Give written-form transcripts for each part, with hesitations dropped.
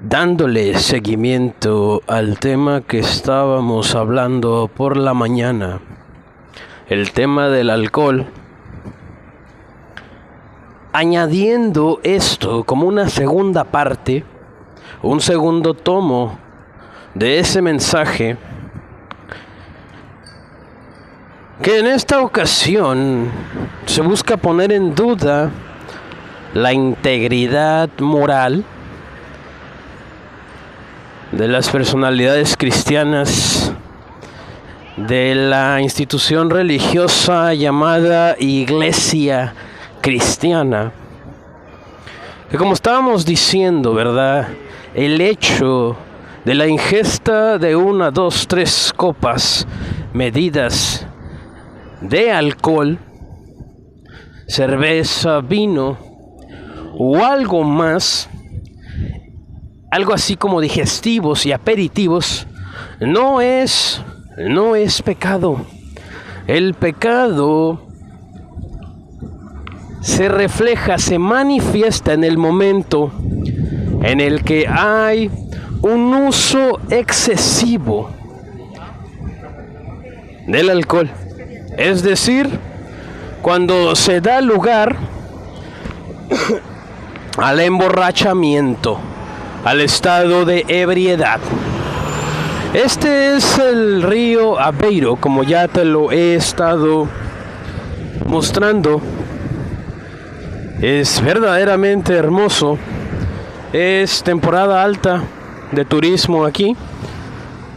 dándole seguimiento al tema que estábamos hablando por la mañana, el tema del alcohol, añadiendo esto como una segunda parte, un segundo tomo de ese mensaje, que en esta ocasión se busca poner en duda la integridad moral de las personalidades cristianas de la institución religiosa llamada Iglesia Cristiana, que, como estábamos diciendo, ¿verdad?, el hecho de la ingesta de 1, 2, 3 copas medidas de alcohol, cerveza, vino o algo más, algo así como digestivos y aperitivos, no es pecado. El pecado se refleja, se manifiesta en el momento en el que hay un uso excesivo del alcohol. Es decir, cuando se da lugar al emborrachamiento, al estado de ebriedad. Este es el río Aveiro, como ya te lo he estado mostrando. Es verdaderamente hermoso. Es temporada alta de turismo aquí.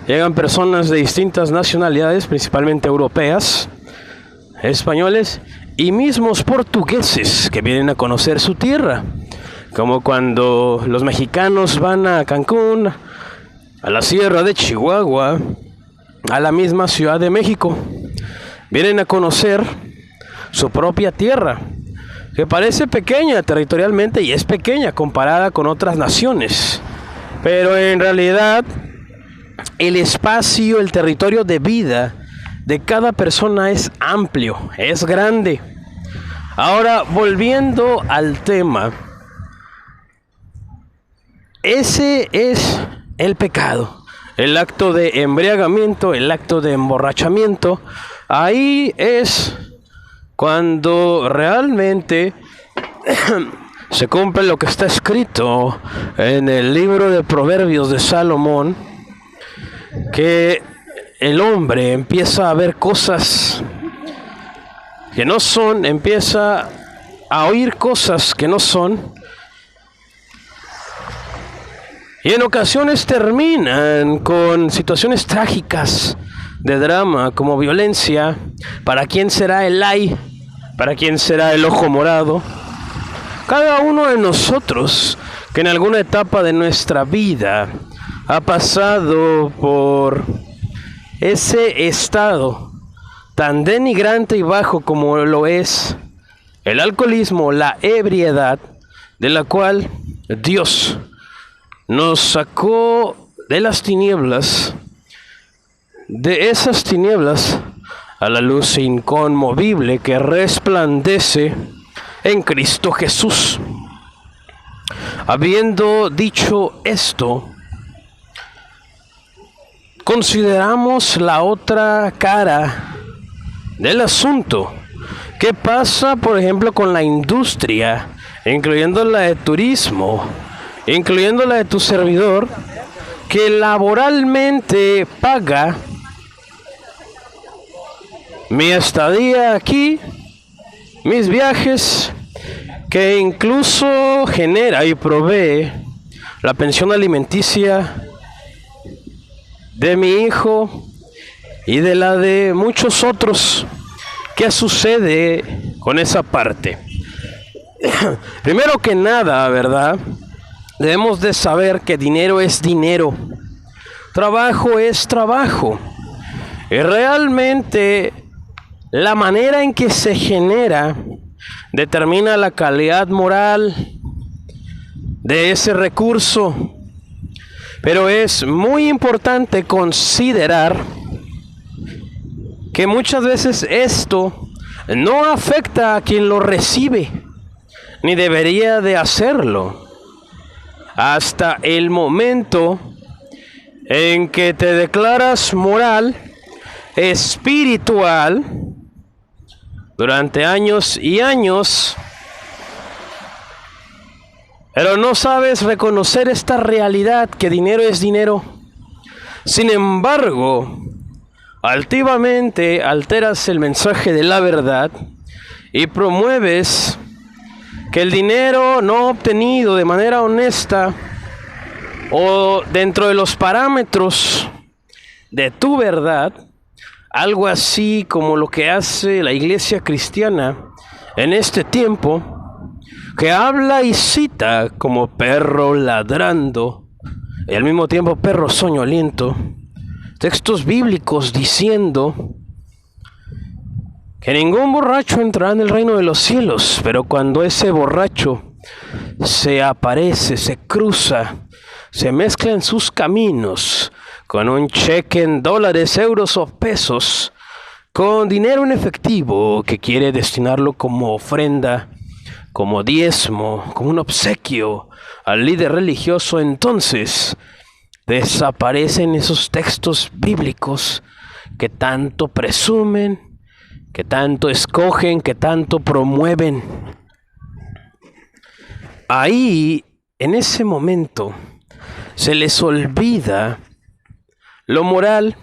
Llegan personas de distintas nacionalidades, principalmente europeas, españoles y mismos portugueses que vienen a conocer su tierra, como cuando los mexicanos van a Cancún, a la Sierra de Chihuahua, a la misma Ciudad de México. Vienen a conocer su propia tierra, que parece pequeña territorialmente y es pequeña comparada con otras naciones, pero en realidad el espacio, el territorio de vida de cada persona es amplio, es grande. Ahora, volviendo al tema, ese es el pecado, el acto de embriagamiento, el acto de emborrachamiento. Ahí es cuando realmente se cumple lo que está escrito en el libro de Proverbios de Salomón, que el hombre empieza a ver cosas que no son, empieza a oír cosas que no son, y en ocasiones terminan con situaciones trágicas de drama, como violencia. ¿Para quién será el ay? ¿Para quién será el ojo morado? Cada uno de nosotros que en alguna etapa de nuestra vida ha pasado por ese estado tan denigrante y bajo como lo es el alcoholismo, la ebriedad, de la cual Dios nos sacó de las tinieblas, de esas tinieblas a la luz inconmovible que resplandece en Cristo Jesús. Habiendo dicho esto, consideramos la otra cara del asunto. ¿Qué pasa, por ejemplo, con la industria, incluyendo la de turismo, incluyendo la de tu servidor, que laboralmente paga mi estadía aquí, mis viajes, que incluso genera y provee la pensión alimenticia de mi hijo y de la de muchos otros? ¿Qué sucede con esa parte? Primero que nada, ¿verdad?, debemos de saber que dinero es dinero, trabajo es trabajo, y realmente la manera en que se genera determina la calidad moral de ese recurso. Pero es muy importante considerar que muchas veces esto no afecta a quien lo recibe, ni debería de hacerlo. hasta el momento en que te declaras moral, espiritual, durante años y años, pero no sabes reconocer esta realidad que dinero es dinero. Sin embargo, altivamente alteras el mensaje de la verdad y promueves que el dinero no obtenido de manera honesta o dentro de los parámetros de tu verdad, algo así como lo que hace la iglesia cristiana en este tiempo, que habla y cita como perro ladrando y al mismo tiempo perro soñoliento, textos bíblicos diciendo que ningún borracho entrará en el reino de los cielos, pero cuando ese borracho se aparece, se cruza, se mezcla en sus caminos con un cheque en dólares, euros o pesos, con dinero en efectivo que quiere destinarlo como ofrenda, como diezmo, como un obsequio al líder religioso, entonces desaparecen esos textos bíblicos que tanto presumen, que tanto escogen, que tanto promueven. Ahí, en ese momento, se les olvida lo moral,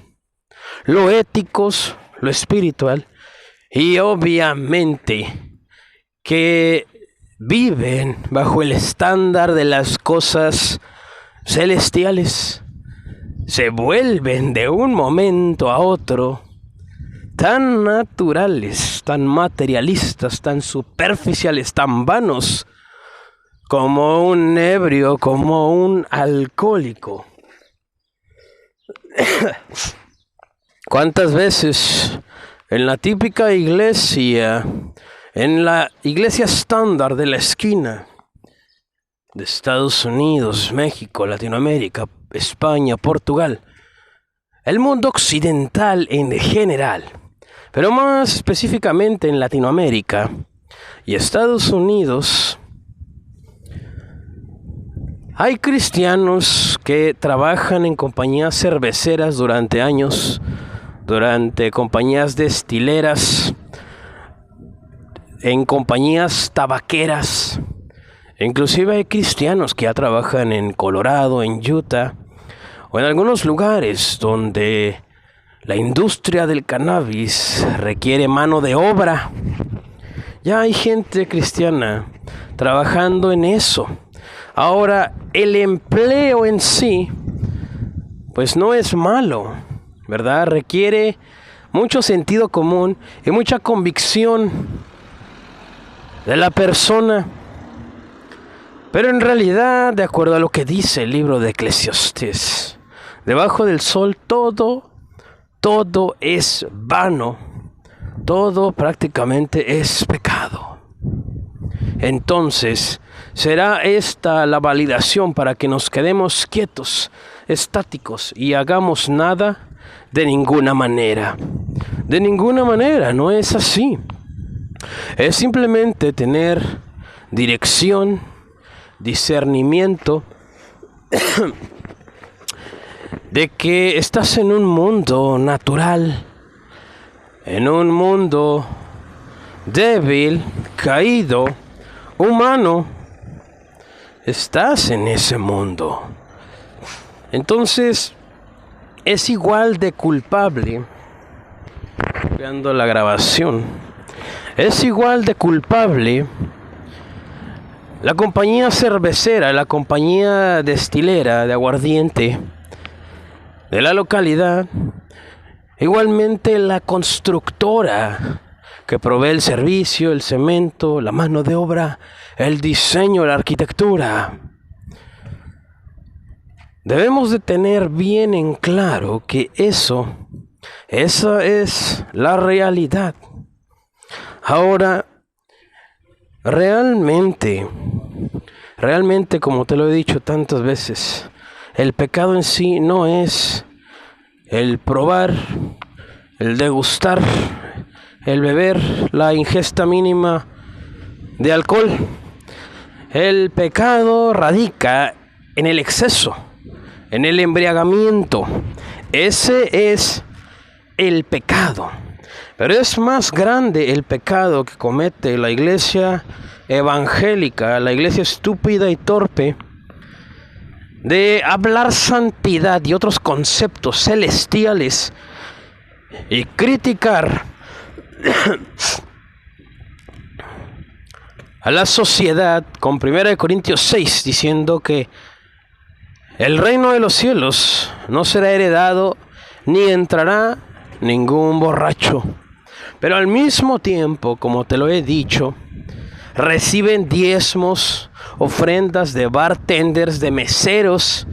lo éticos, lo espiritual, y obviamente que viven bajo el estándar de las cosas celestiales. Se vuelven de un momento a otro tan naturales, tan materialistas, tan superficiales, tan vanos, como un ebrio, como un alcohólico. ¿Cuántas veces en la típica iglesia, en la iglesia estándar de la esquina de Estados Unidos, México, Latinoamérica, España, Portugal, el mundo occidental en general, pero más específicamente en Latinoamérica y Estados Unidos, hay cristianos que trabajan en compañías cerveceras durante años, durante compañías destileras, en compañías tabaqueras. Inclusive hay cristianos que ya trabajan en Colorado, en Utah, o en algunos lugares donde la industria del cannabis requiere mano de obra. Ya hay gente cristiana trabajando en eso. Ahora, el empleo en sí, pues no es malo, ¿verdad? Requiere mucho sentido común y mucha convicción de la persona. Pero en realidad, de acuerdo a lo que dice el libro de Eclesiastés, debajo del sol todo es vano, todo prácticamente es pecado. Entonces, ¿será esta la validación para que nos quedemos quietos, estáticos y hagamos nada? De ninguna manera. De ninguna manera, no es así. Es simplemente tener dirección, discernimiento de que estás en un mundo natural, en un mundo débil, caído, humano. Estás en ese mundo. Entonces, es igual de culpable, veando la grabación, es igual de culpable la compañía cervecera, la compañía destilera de aguardiente de la localidad, igualmente la constructora que provee el servicio, el cemento, la mano de obra, el diseño, la arquitectura. Debemos de tener bien en claro que esa es la realidad. Ahora, realmente, como te lo he dicho tantas veces, el pecado en sí no es el probar, el degustar, el beber, la ingesta mínima de alcohol. El pecado radica en el exceso, en el embriagamiento. Ese es el pecado. Pero es más grande el pecado que comete la iglesia evangélica, la iglesia estúpida y torpe, de hablar santidad y otros conceptos celestiales y criticar a la sociedad con 1 Corintios 6 diciendo que el reino de los cielos no será heredado ni entrará ningún borracho. Pero al mismo tiempo, como te lo he dicho, reciben diezmos, ofrendas de bartenders, de meseros.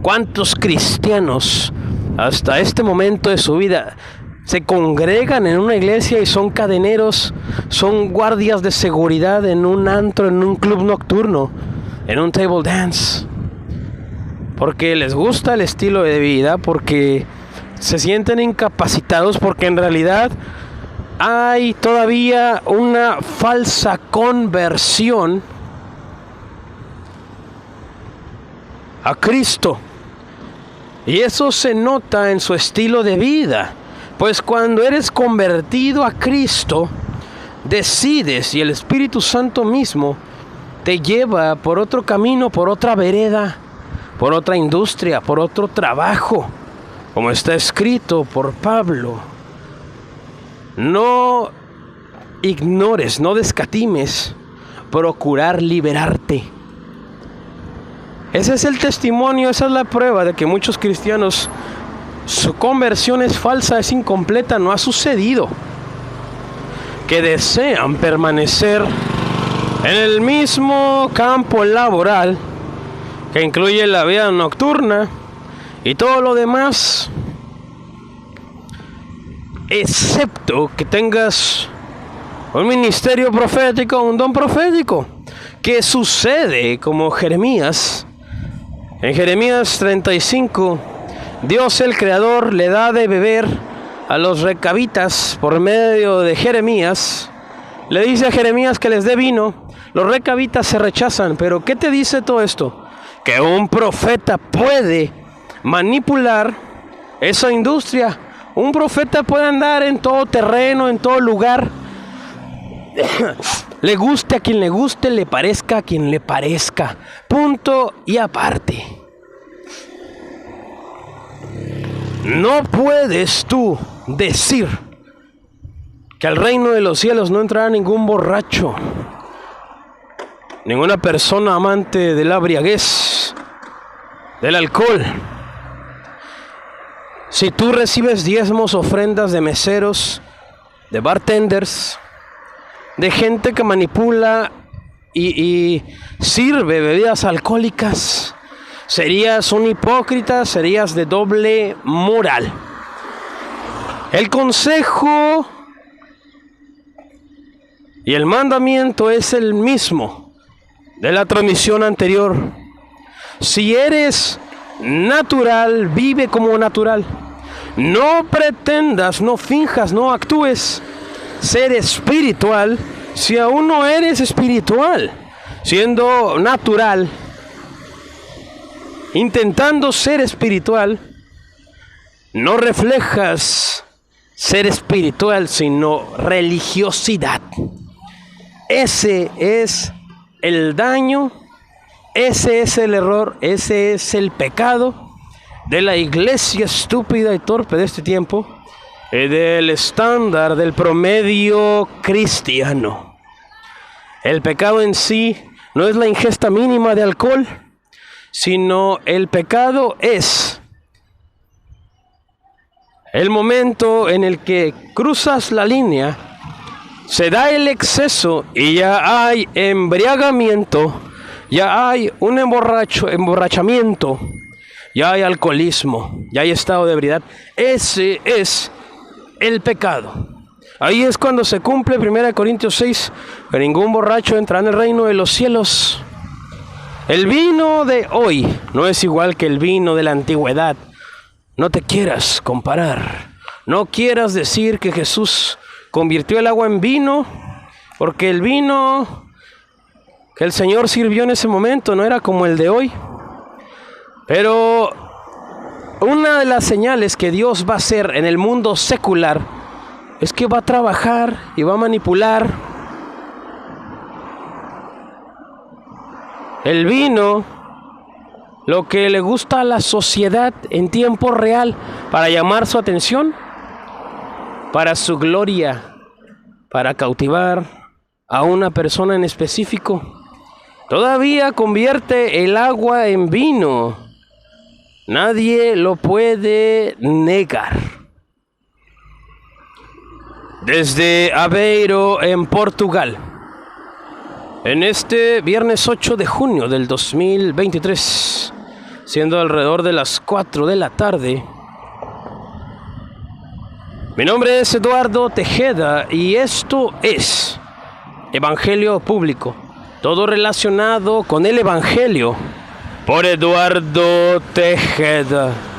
¿Cuántos cristianos hasta este momento de su vida se congregan en una iglesia y son cadeneros, son guardias de seguridad en un antro, en un club nocturno, en un table dance? Porque les gusta el estilo de vida, porque se sienten incapacitados, porque en realidad hay todavía una falsa conversión a Cristo. Y eso se nota en su estilo de vida. Pues cuando eres convertido a Cristo, decides, y el Espíritu Santo mismo te lleva por otro camino, por otra vereda, por otra industria, por otro trabajo, como está escrito por Pablo. No ignores, no descatimes procurar liberarte. Ese es el testimonio, esa es la prueba de que muchos cristianos, su conversión es falsa, es incompleta, no ha sucedido. Que desean permanecer en el mismo campo laboral, que incluye la vida nocturna y todo lo demás, excepto que tengas un ministerio profético, un don profético. ¿Qué sucede? Como Jeremías, en Jeremías 35, Dios el Creador le da de beber a los recabitas por medio de Jeremías. Le dice a Jeremías que les dé vino. Los recabitas se rechazan. Pero ¿qué te dice todo esto? Que un profeta puede manipular esa industria. Un profeta puede andar en todo terreno, en todo lugar. Le guste a quien le guste, le parezca a quien le parezca. Punto y aparte. No puedes tú decir que al reino de los cielos no entrará ningún borracho, ninguna persona amante de la embriaguez, del alcohol. Si tú recibes diezmos, ofrendas de meseros, de bartenders, de gente que manipula y sirve bebidas alcohólicas, serías un hipócrita, serías de doble moral. El consejo y el mandamiento es el mismo de la transmisión anterior. Si eres natural, vive como natural. No pretendas, no finjas, no actúes ser espiritual si aún no eres espiritual. Siendo natural, intentando ser espiritual, no reflejas ser espiritual, sino religiosidad. Ese es el daño, ese es el error, ese es el pecado de la iglesia estúpida y torpe de este tiempo, del estándar, del promedio cristiano. El pecado en sí no es la ingesta mínima de alcohol, sino el pecado es el momento en el que cruzas la línea, se da el exceso y ya hay embriagamiento, ya hay un emborrachamiento, ya hay alcoholismo, ya hay estado de ebriedad. Ese es el pecado. Ahí es cuando se cumple 1 Corintios 6, que ningún borracho entrará en el reino de los cielos. El vino de hoy no es igual que el vino de la antigüedad. No te quieras comparar. No quieras decir que Jesús convirtió el agua en vino, porque el vino que el Señor sirvió en ese momento no era como el de hoy. Pero una de las señales que Dios va a hacer en el mundo secular es que va a trabajar y va a manipular el vino, lo que le gusta a la sociedad en tiempo real, para llamar su atención, para su gloria, para cautivar a una persona en específico. Todavía convierte el agua en vino. Nadie lo puede negar. Desde Aveiro, en Portugal, en este viernes 8 de junio del 2023, siendo alrededor de las 4 de la tarde, mi nombre es Eduardo Tejeda y esto es Evangelio Público, todo relacionado con el Evangelio por Eduardo Tejeda.